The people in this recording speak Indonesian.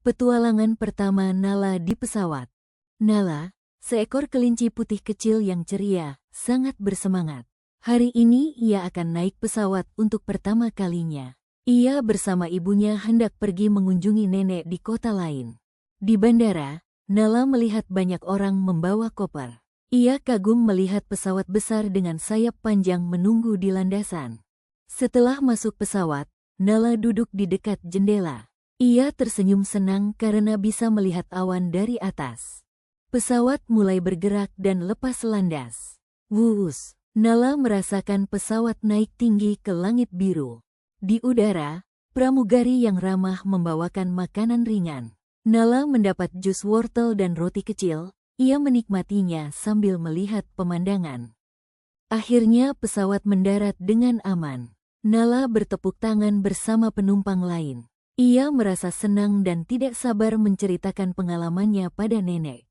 Petualangan pertama Nala di pesawat. Nala, seekor kelinci putih kecil yang ceria, sangat bersemangat. Hari ini ia akan naik pesawat untuk pertama kalinya. Ia bersama ibunya hendak pergi mengunjungi nenek di kota lain. Di bandara, Nala melihat banyak orang membawa koper. Ia kagum melihat pesawat besar dengan sayap panjang menunggu di landasan. Setelah masuk pesawat, Nala duduk di dekat jendela. Ia tersenyum senang karena bisa melihat awan dari atas. Pesawat mulai bergerak dan lepas landas. Wuus, Nala merasakan pesawat naik tinggi ke langit biru. Di udara, pramugari yang ramah membawakan makanan ringan. Nala mendapat jus wortel dan roti kecil. Ia menikmatinya sambil melihat pemandangan. Akhirnya pesawat mendarat dengan aman. Nala bertepuk tangan bersama penumpang lain. Ia merasa senang dan tidak sabar menceritakan pengalamannya pada nenek.